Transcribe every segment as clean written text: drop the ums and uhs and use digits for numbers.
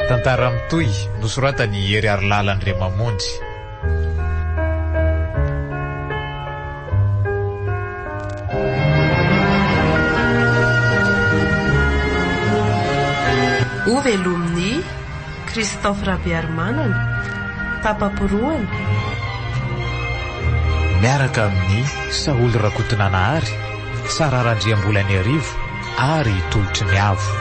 tantara mitoy nosoratany Ery Arilalandriamamonjy. Ovelomny Christophe Rabiarmanana tapaporoana miaraka amin'ny Saoly Rakotonanahary, Sara Randriambolany Arivo ary Tolotry Miavo.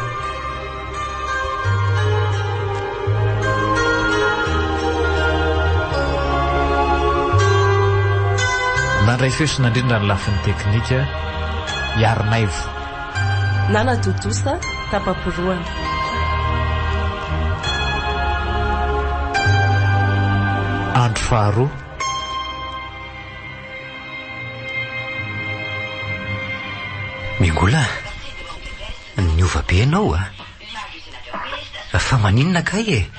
Mandray fesona indrindra ny lafin'ny teknika Yarinaivo. Nana Dodosa tapaporoana. Andro faharoa Mingola, niova be ianao fa maninona kay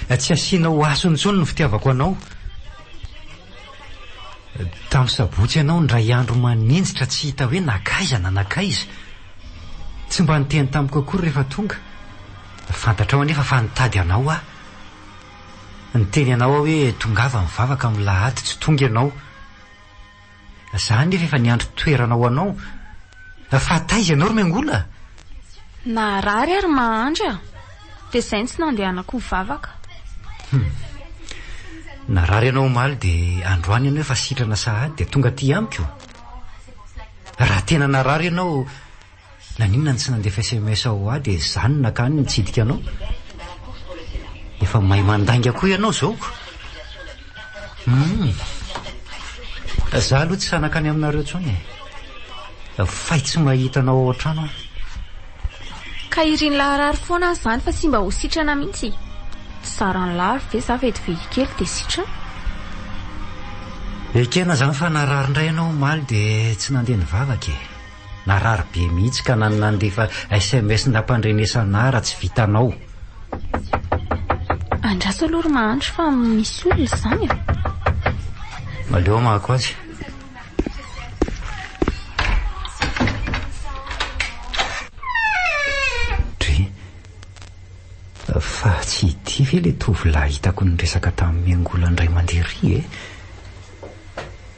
tsy asianao asony intsony ny fitiavako anao. Tamin'ny sabotsy ianao ndray andro maninjitra tsy hita hoe nakaiza na nakaiza. Tsy mba niteny tamiko akory rehefa tonga. Fantatrao anefa fa nitady anao Niteny anao hoe tongava mivavaka amin'ny lahady tsy tonga ianao. Zany nefa efa niandro toeranao anao. Fa taiza ianao Mengola? Narary ary mahandra. Dia izay tsy nandehanako mivavaka. Narary ianao omaly dia androany ianao efa sitrana sahady dia tonga aty amiko. Raha tena narary ianao, naninona tsy nandefa SMS ao dia izany nakany nitsidika anao. Efa mahay mandainga koa ianao zao. Zaho aloha tsy sanakany aminareo intsony. Fay tsy mahita anao ao an-trano. Ka iriny laharary foana zany fa tsy mba ho sitrana mihitsy. Tsara ny lahary ve za vetivety kely dia sitrana. Ekena zany fa narary indray ianao omaly dia tsy nandeha nivavaka. Narary be mihitsy ka nandefa SMS nampandrenesana raha tsy vitanao. Andraso aloha mahandro fa misy olona izany. Maleo mako azy. Fa tsy ity ve le tovolahy hitako niresaka tamin'ny Mengola indray mandery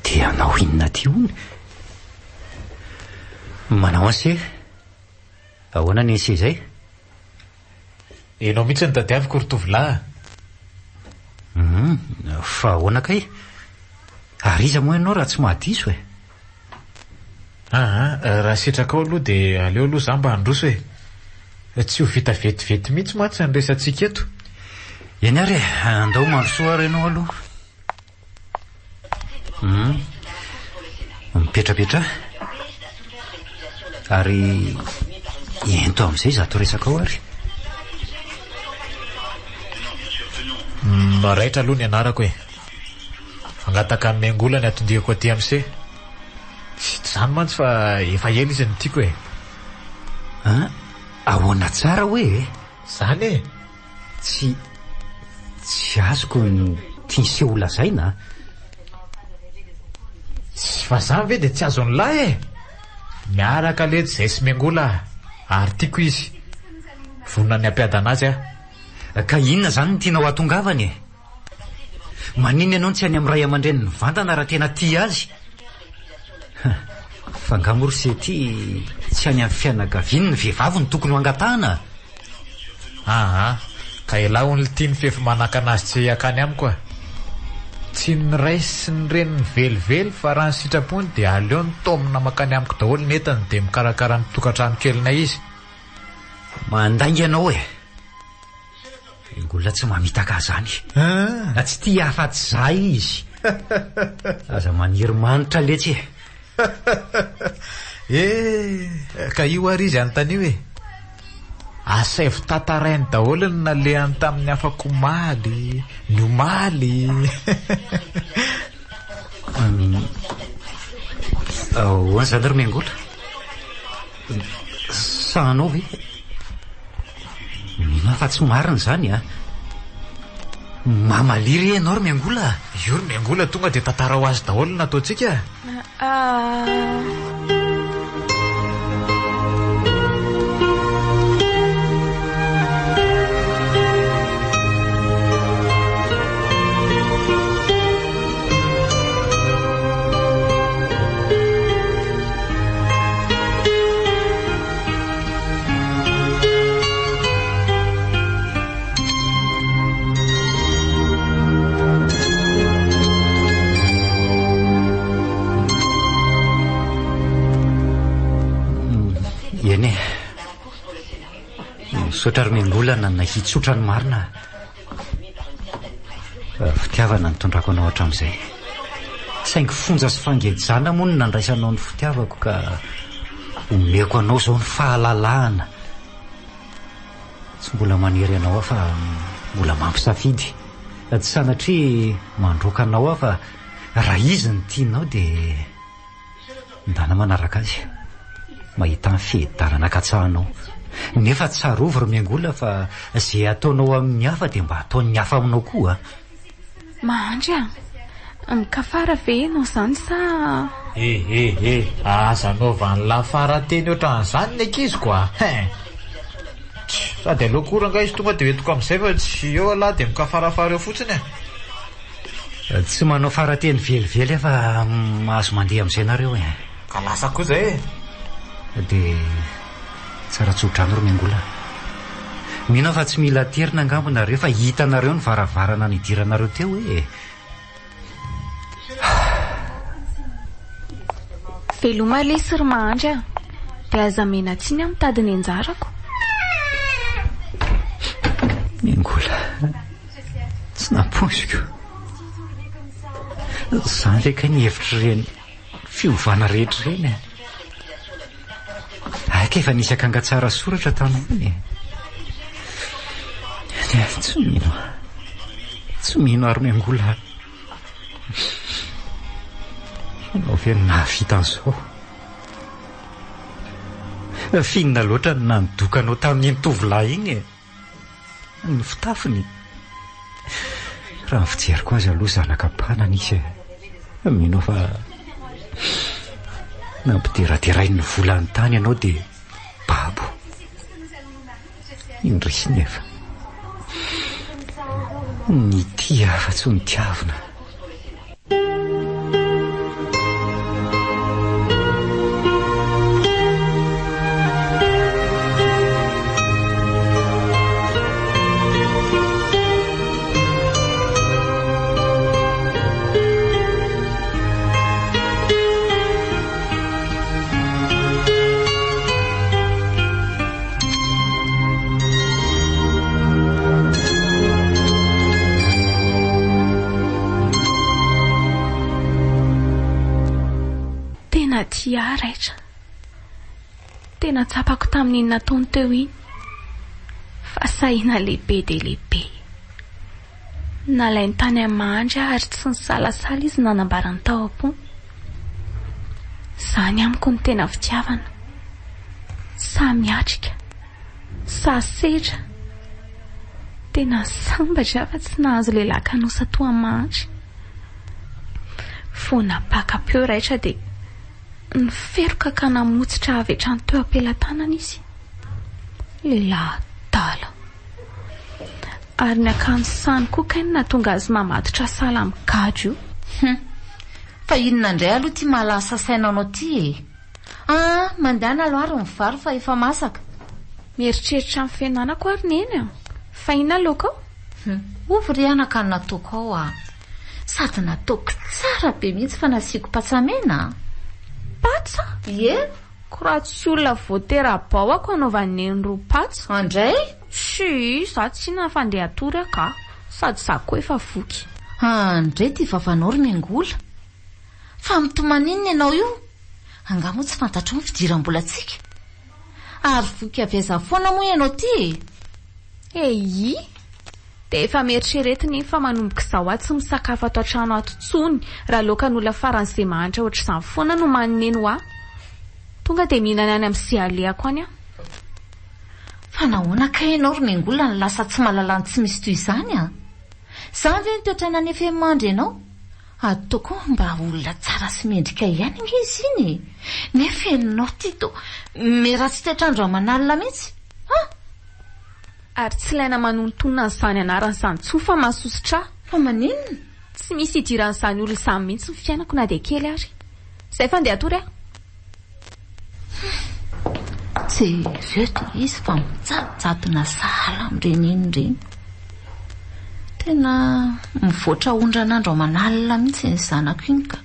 dia anao inona ty hony? Manao ase? Ahoana ny ase izay? Enao mihitsy ny tadiaviko ry tovolahy. Fa ahoana kay? Ariza moa ianao raha tsy mahadiso raha sitraka ao aloha dia aleo aloha za mba handroso tsy ho vita vetivety mihitsy matsy ny resantsika eto. Eny ary andao mandrosoa ary ianao aloha. Mipetrapetra ary ento amin'izay zato resaka ao ary. Maraitra aloha ny anarako fangataka amin'ny Mengola ny atondikako aty amin'izay. Tsy zany mantsy fa efa ela izy ny tiako ahoana tsara hoe zany tsy azoko ny tiany ho lazaina. Fa zany ve dia tsy azo ny lahy miaraka lety izay sy Mengola ary tiako izy vonona ny ampiada anazy Ka inona zany ny tianao atongavany Manina ianao tsy any amin'ny ray aman-dreny ny vantana raha tena tia azy. Fa angamoro se ty tsy any amin'ny fianakaviany ny vehivavy ny tokony ho angatahana. Ka elaho ny tiany fefy manaka anazy tsy akany amiko tsy ny ray sy ny reny ny velively fa raha ny sitrapony dia aleo ny tomina makany amiko daholo netany dia mikarakara ny tokantrano kelina izy. Mandainga ianao Mengola tsy mamitaka zany. Tsy tia afa-tsy zay izy. Aza maniry manitra letsy ka io ary izy antanio asaivo tatarainy daholo ny nalehany tamin'ny afako maly ny omaly. Ahoana zany ry Mengola? Sanao ve? Fa tsy marina zany mamaliry ianao ry Mengola. Io ry Mengola tonga dia tantara ho azy daholo nataontsika. misaotra Romaingolana na hitsotra ny marina. Fitiavana ny tondrako anao hatramin'izay. Saingy fonja sy fangejana moa no nandraisanao ny fitiavako ka omeko anao zao ny fahalalahana. Tsy mbola manery anao fa mbola mampisafidy. Tsy sanatria mandroaka anao fa raha izy ny tianao dia ndana manaraka azy. Mahita ny fehidarana katsahanao. Nefa tsarovy Romaingola fa izay ataonao amin'ny hafa dia mba ataon'ny hafa aminao koa. Mandry mikafara ve ianao zany sa? Aza naovany lafara teny ohatran'izany ny ankizy koa. Sady aloha koranga izy tonga dia hoentiko amin'izay fa tsy eo alahy dia mikafarafara eo fotsiny. Tsy manao farateny velively fa mahazo mandeha amin'izay nareo e. Ka lasa koa izay dia tsara tsodrano Romaingola. Mino fa tsy mila terina angambo nareo fa hitanareo ny varavarana nidiranareo teo e. Veloma lesy ry Mandry dia aza mena tsiny amin'ny tadiny anjarako. Romaingola, tsy naposiko. Izany reka ny hevitra ireny fiovana rehetra ireny. Aika efa nisy akanga tsara soratra tamin'iny. Tsy mino ary Romaingola. Anao ve nahavita an'izao? Finina loatra ny nandokanao tamin'ny tovolahy iny ny fitafiny. Raha ny fijeriko azy aloha zanakam-panana izy. Mino fa nampideraderai ny volany tany ianao dia babo. Indrisy nefa ny tia afa-tsy ny tiavina. Tia raitra. Tena tsapako tamin'iny nataony teo iny. Fa sahina lehibe dia lehibe. Nalainy tany Mandry ary tsy nisalasala izy nanambarany tao am-po. Izany amiko ny tena fitiavana. Sa miatrika, sa sedra. Tena sambatra fa tsy nahazo lehilahy kanosa toa Mandry. Fona paka-peo raitra dia ny feroka ka namotsitra avy hatrany teo am-pelantanana izy. Lehilahy dala. Ary ny akanjo sany koa kainy nahatonga azy mamatotra sala mikajy io. Fa inona indray aloha tia mahalasa saina anao ty e. Mandehana aloha ary mivaro fa efa masaka. Mieritreritra amin'ny fiainanako ary neny. Fa inona loka ao? Ovy ry anaka ny nataoko ao sady nataoko tsara be mihitsy fa nasiako patsamena. Patsa? Ie? Koraha tsy olona voatera-bao ako anaovan'ny roa patsa. Andray? Si, za tsy nafandeha atory aka. Sady za koa efa voky. Andray ty vavanao Romaingola. Fa mitomanina ianao io? Angamo tsy fantatro ny fidiram-bolantsika. Ary voky avy aiza foana moa ianao ty? Ei, dia efa mieritrerety fa manomboka izao aho tsy misakafo ato an-trano ato intsony raha loka ny olona faran'izay mahantra ohatr'izany foana no manoneno aho. Tonga dia mihinana any amin'izay alehako any aho. Fa nahoana ka ianao Romaingola ny lasa tsy mahalala tsy misy toy izany a? Izany ve ny toetrana nefa Mandry ianao? Ataoko mba olona tsara sy mendrika ihany izy iny. Nefa ianao ty to meratsy toetrandro aman'alina mihitsy. Ary tsy ilaina manontonona n'izany anaran'izany tsoa fa mahasositra. Fa maninona? Tsy misy idiran'izany olona izany mihitsy ny fiainako na dia kely ary. Izay fa andeha atory aho. Jereo izy fa mijatona sala amin'ireny iny ireny. Tena mivoatra ondran'andro aman'alina mihitsy ny zanako iny ka.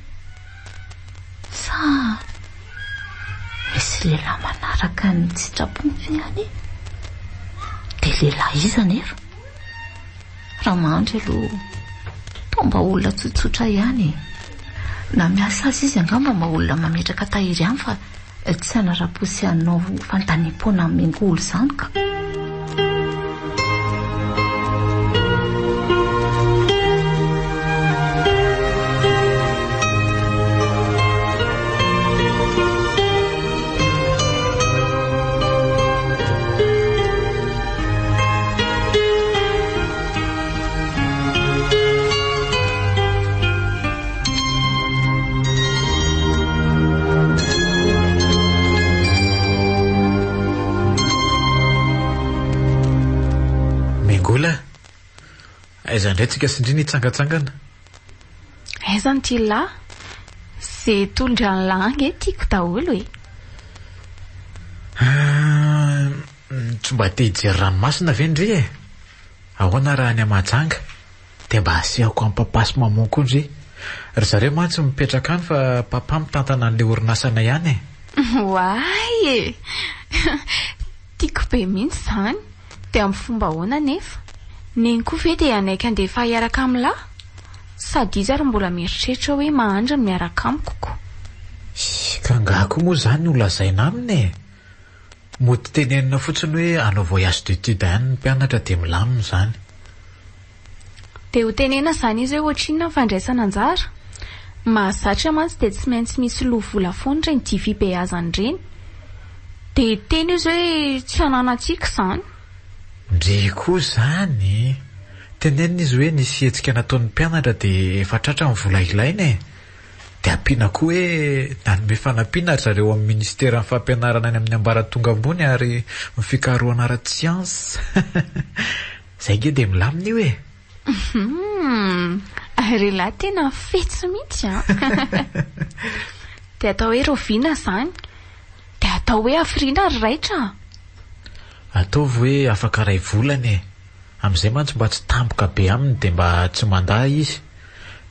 Sa misy lehilahy manaraka ny sitrapony ve any? lehilahy izany ero raha mandry aloha tomba olona tsotsotra ihany na miasa azy izy angamba mba olona mametraka tahiry ihany fa tsy anara-posy anao fantaniam-poana miangolo izany ka aiza indray tsika sindrina hitsangatsangana aizany ty lahy zay tolondranolangy tiako daholo e tsy mba te hijery ranomasina ve ndre e ahoana raha any amajanga dia mba asehako amin'ny papasy mamon koa ndre ry zareo mantsy mipetraka any fa papa mitantana an'ilay orinasana ihany e way e tiako be mihitsy izany dia amin'ny fomba ahoana nefa neny koa ve dia anaiky andefa hiaraka amin'ny lahy sady izy ary mbola mieritreritra hoe mahandra miaraka amiko koa ka ngako moa izany no lazaina aminy e mody tenenina fotsiny hoe anao voyage d'étude ihany ny mpianatra dia milamina izany dia ho tenena izany izy hoe ohatrinona ny fandraisana anjara mahazatra mantsy dia tsy maintsy misy lovola foana ireny dia fibehazany ireny dia teny izy hoe tsy ananantsika izany ndre koa izany tenenina izy hoe nisy hetsika nataon'ny mpianatra dia efa tratra ny vola ilaina e dia ampiana koa hoe nanome fanampiana ry zareo amin'ny ministera ny fampianarana any amin'ny ambaratonga ambony ary mifikaroana ara-tsiansa izay nge dia milamina io e ary lahy tena fetsy mihitsy a dia atao hoe roviana izany dia atao hoe afriana ry raitra ataovy hoe afaka ray volana e amin'izay mantsy mba tsy tampoka be aminy dia mba tsy mandaa izy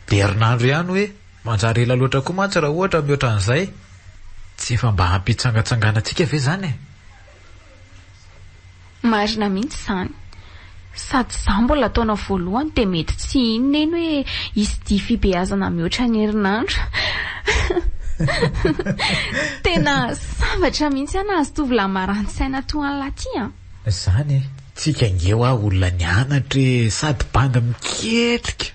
dia herinandro ihany hoe manjary ela loatra koa mantsy raha ohatra mihoatra an'izay tsy efa mba hampitsangatsangana antsika ve izany e marina mihitsy izany sady izaho mbola ataona voalohany dia mety tsy inona eny hoe isy dia fibehazana mihoatra ny herinandro tena sambatra mihitsy ana azy tovolahy marani-tsaina toa an'lahy ty a izany tsika ngeo a olona nianatra sady banda miketrika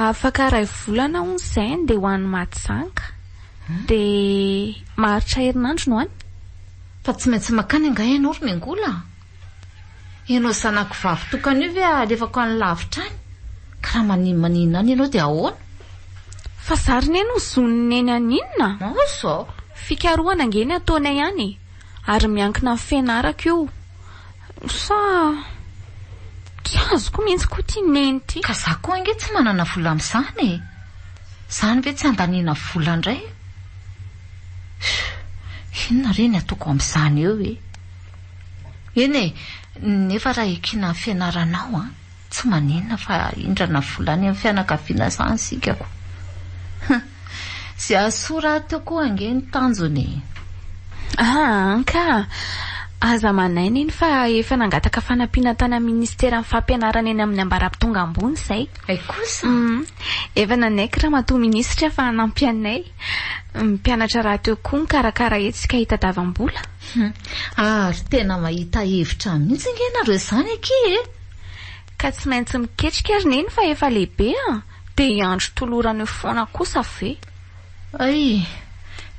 afaka ray volana hono izay dia ho an'ny matsanka dia maharitra herinandro no any fa tsy maintsy makany anga ianao ry miangola ianao zanako vavy tokana io ve alefako any lavitra any ka raha maninona any ianao dia ahoana fa zariny eny ho zoniny eny aninona oso fikaroana angeny ataonay ihany ary miankina amin'ny fianarako io sa tsy azoko mihitsy koa tia neny ty ka za koa ange tsy manana vola amin'izany e izany ve tsy andaniana vola indray inona reny ataoko amin'izany eo e eny e nefa raha ekina fianaranao a tsy maninona fa indrana vola any amin'ny fianakaviana izany sikako zay asora teo koa ange ny tanjony ka aza manaina iny fa efa nangataka fanampiana tany amin'ny ministera ny fampianarana eny amin'ny ambaratonga ambony izay ay kosa efa nanaiky raha matoa minisitra fa nampianay mpianatra raha teo koa nikarakara etsika hitadavam-bola ary tena mahita hevitra mihitsy ngenareo izany aky e ka tsy maintsy miketrika ary neny fa efa lehibe dia hiandro tolorana eo foana kosa ve ay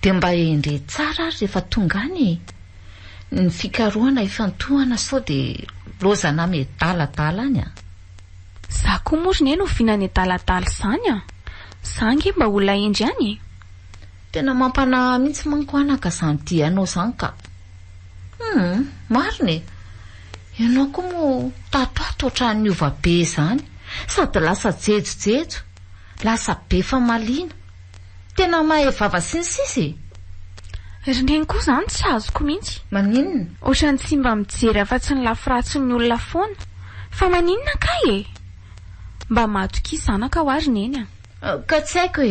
dia mba endre tsara ary rehefa tonga any ny fikaroana ifantohana sao dia lozana medaladala any za koa mory ny eny ho vinany daladala izany zangy mba olona endry any tena mampana mihitsy manko anaka zany dianao zany ka marina ianao koa moa tatoato ohatran'ny ovabe zany sady lasa jejojejo lasa be famaliana tena mahay vava sinisisy reneny koa zany tsy azoko mihitsy maninona ohatrany tsy mba mijery afa-tsy ny lafiratsy ny olona foana fa maninona kay mba matoky zanaka ho ary neny ka tsy haiko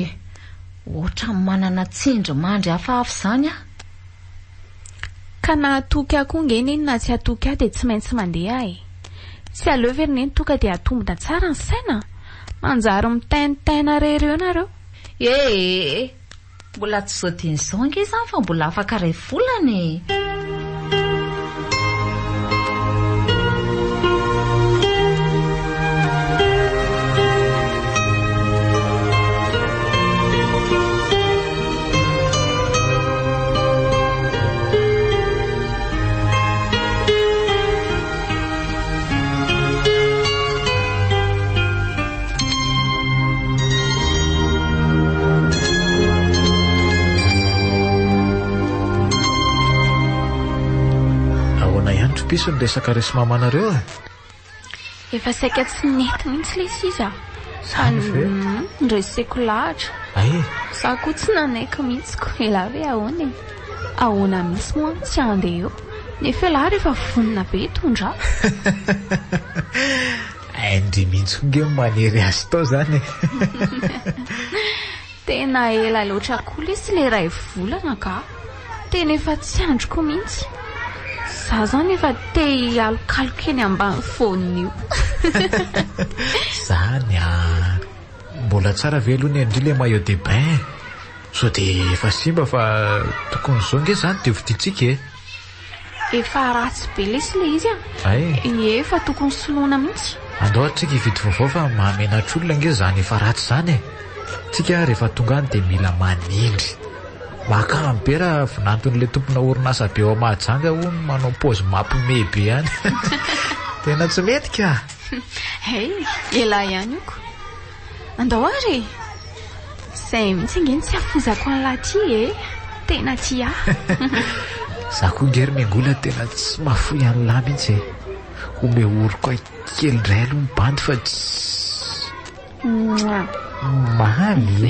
ohatra manana tsindry mandry hafahafa zany ka na atoky akoa ngeneny na tsy atoky dia tsy maintsy mandeha tsy aleo verineny toka dia atombona tsara ny saina manjary mitainitaina rereo nareo mbola tsy zao diny zao ange zany fa mbola afaka ray volany piso ny resaka resomamanareo efa saika tsy nety mihitsy le sisa ndreseko lahatra za koa tsy nanaiky mihitsiko ela ve ahoana misy moa tsy andeha eo nefa laha rehefa vonina be hitondra ndry mihitsy nge manery azy tao zany tena ela loatra koa lesy le ray volana ka tena efa tsy androko mihitsy za zany efa te alokaloka eny ambany foniny io zany mbola tsara ve aloha ny andry le maillot de bain so dia efa simba fa tokony zao nge zany dia viditsika efa ratsy be lesy le izy efa tokony soloana mihitsy andao atsika hividy vaovao fa mahamenatr'olona nge zany efa ratsy zany tsika rehefa tonga any dia mila manindry makambera vinanton'le tompona orinasa be ao mahajanga hono manao paozy mampime be any tena tsy mety ka ela ihany oko andao ary zay mihitsy ngeny tsy afozako an'laty tena tia za koa ngery miangola tena tsy mafoy any lahy mihitsy ome oroko kely ndray aloha mibandy fa mamy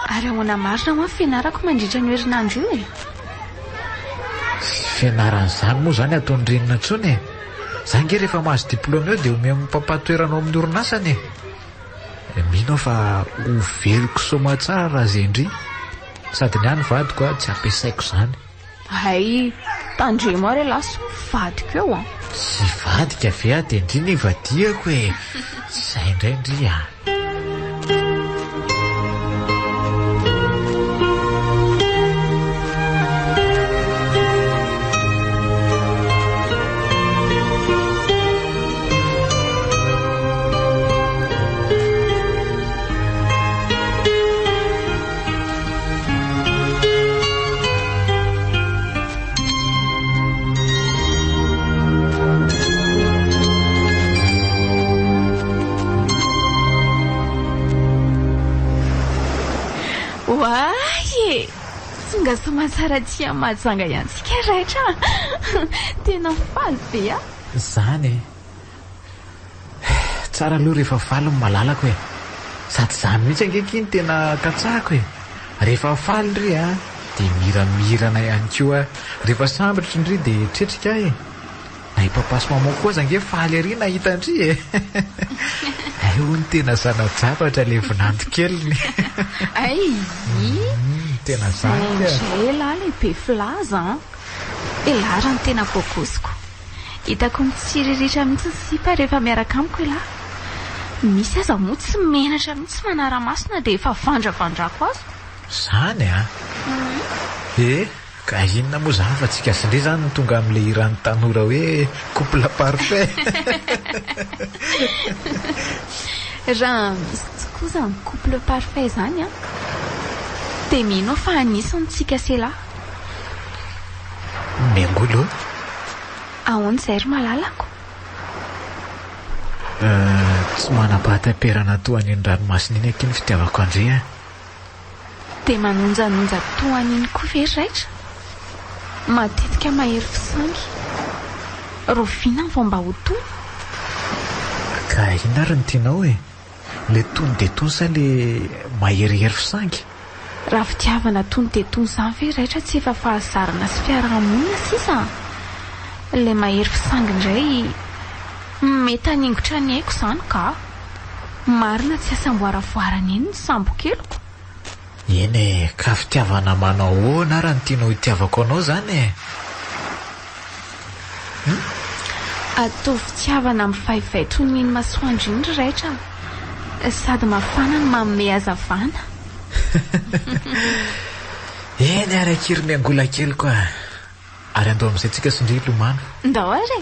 ary ahoana marina moa fianarako mandritra ny herinandro io fianaran'izany moa zany ataony renina ntsony za nge rehefa mahazo diplôme eo dia ome pampatoeranao amin'ny orinasany mino fa overiko soma tsara raha zendry sady ny any vadiko tsy ampiasaiko zany tandremo ary laso vadiko eo tsy vadika ve dia ndry ny vadiako zay indraindry songa somatsara tia mahajanga iantsika raitra tena faly be zany tsara aloha rehefa faly ny malalako sady zany mihitsy angekiny tena katsahako rehefa faly ndry dia miramirana ihany koa rehefa sambatra ndry dia tretrika na ipapasy mamao koa zange faly ary nahita ndry hono tena zanajavatra le vinando keliny tena zany ela le be filaza elara ny tena kokosiko hitako mitsiriritra mihitsy ny sipa rehefa miaraka amiko misy aza moa tsy menatra mihitsy manara-masina dia efa vandravandrako azo zany ka inona moa zany fa tsika sindre zany ny tonga amin'le iran'ny tanora hoe couple parfait raha misy tokoa zany couple parfait zany dia mino fa anisany tsika sela miangolo ahoana zay ry malalako tsy manam-pahatam-perana toa any ny ranomasina iny akiny fitiavako andre dia manonjanonja toan'iny koa ve raitra matetika mahery fisangy roviana ny vao mba ho tony ka ina ary ny tianao e le tony de tony sa le maherihery fisangy raha fitiavana tony de tony izany ve raitra tsy efa fahazarana sy fiarahamonina sisa le mahery fisangy indray mety haningotra ny haiko izany ka marina tsy asamboaravoarana eny ny sambo-keloko eny e ka fitiavana manao ahoana raha ny tianao hitiavako anao zany e atao fitiavana amin'ny vaivaitony iny masoandro iny raitra sady mafana ny manome hazavana eny ary akiriny angola kely koa ary andao amin'izay tsika sondry lomano ndao ary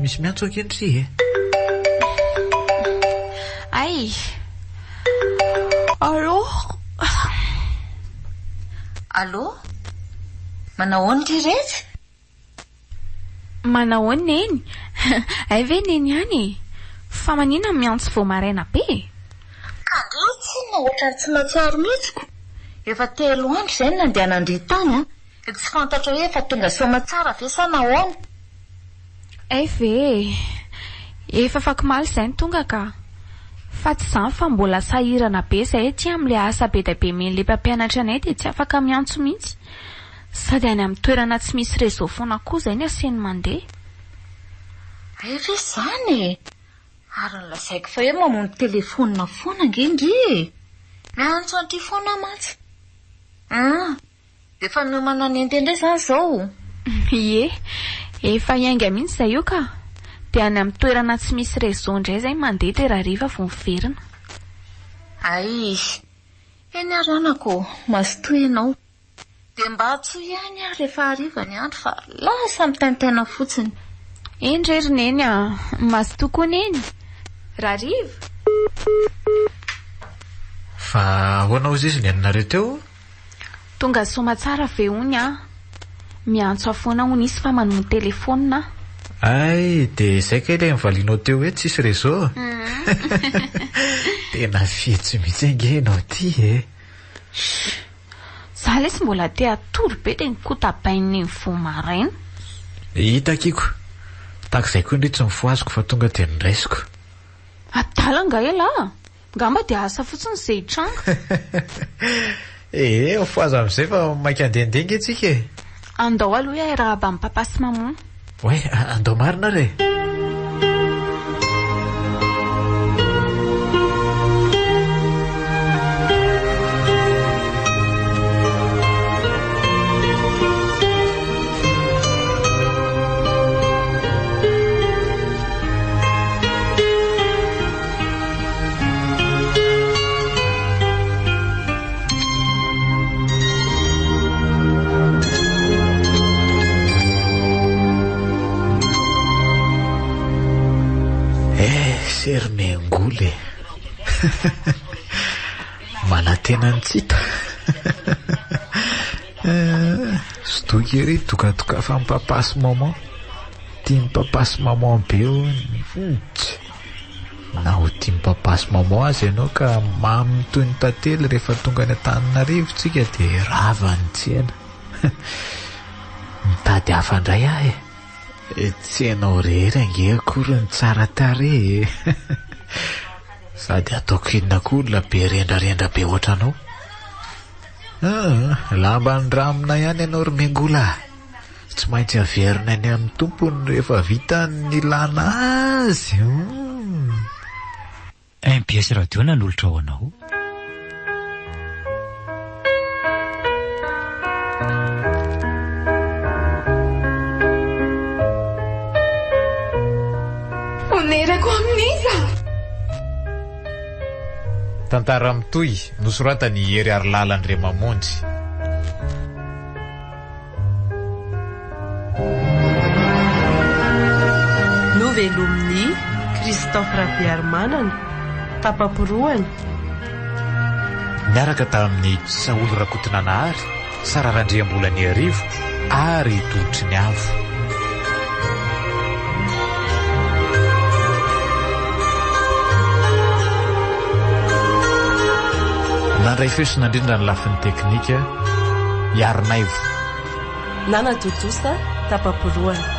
misy miantso ankendry e ay allo allo manahoana ry rehetra manahoana eny ay ve neny ihany fa manina miantso vao maraina be ka ndray tsy na ohatrany tsy matsiaro mihitsiko efa 3 andro izay nandeha nandry tany a tsy fantatra hoe efa tonga somatsara ve sa nahoana ay ve efa fakimaly izay ny tonga ka fa tsy izany fa mbola sahirana be izay ty amin'le asa be da be men'le mpampianatra anay dia tsy afaka miantso mihitsy sady any amin'ny toerana tsy misy réseau foana koa izay ny aseny mandeha ay ve izany e ary nylazaiko fa hoe mamono telefonina foana ngendry miantso an'ity foana mantsy dia efa miomana ny entendray izany izao ie efa iainga mihitsy izay io ka dia any amin'ny toerana tsy misy réseau indray izay mandeha dia raha riva vo miverina ay eny aranako mazotoy ianao dia mba atsoa ihany aho rehefa hariva ny andro fa lasa mitaintaina fotsiny endrerina eny a mazotoa koa neny raha riva fa ahoana ozy izy ny aninareo teo tonga somatsara ve hony a miantso afoana ho nisy fa manomy telefonina ay dia izay ka ilay mivalinao teo hoe tsisy réseau tena fihetsy mihitsy angenao ty e za lesy mbola te atory be dia nikotabainy vo maraina hitakiko tahaka izay koa indray tsy mifoaziko fa tonga dia niraisiko adala nga ela ngamba dia asa fotsiny izay tranga mifoaza amin'izay fa mainka andehandenga itsika e andao aloha hoe raha aba mipapasy mamono oe andao marina re Hermengoule manatena ntsita stoky ry tokatoka fa mipapasy maman tia mipapasy maman be na ho tia mipapasy maman azy ianao ka mamy toy ny tantely rehefa tonga ny Antananarivo tsika dia ravany tsena mitady hafandray ahy tsy ianao rehery ange akory ny tsara tare sady ataoko inona koa olona be rendrarendra be ohatranao lamba ny ramina ihany ianao ry mengola tsy maintsy averina any amin'ny tompony rehefa vita ny lana azy MPS radio nanolotra ho anao fanerako amin'iza. Tantara mitoy nosoratany Hery Arilalandriamamonjy. Novelomin'ny Christophe Rabearmanana, tapaporoana. Miaraka tamin'ny Saolo Rakotonanahary, Sara Randriambolany Arivo ary Tolotry ny Avo. Nandray fesona indrindra ny lafin'ny teknika Yaronaivo. Nana Totosa, tapaporoana.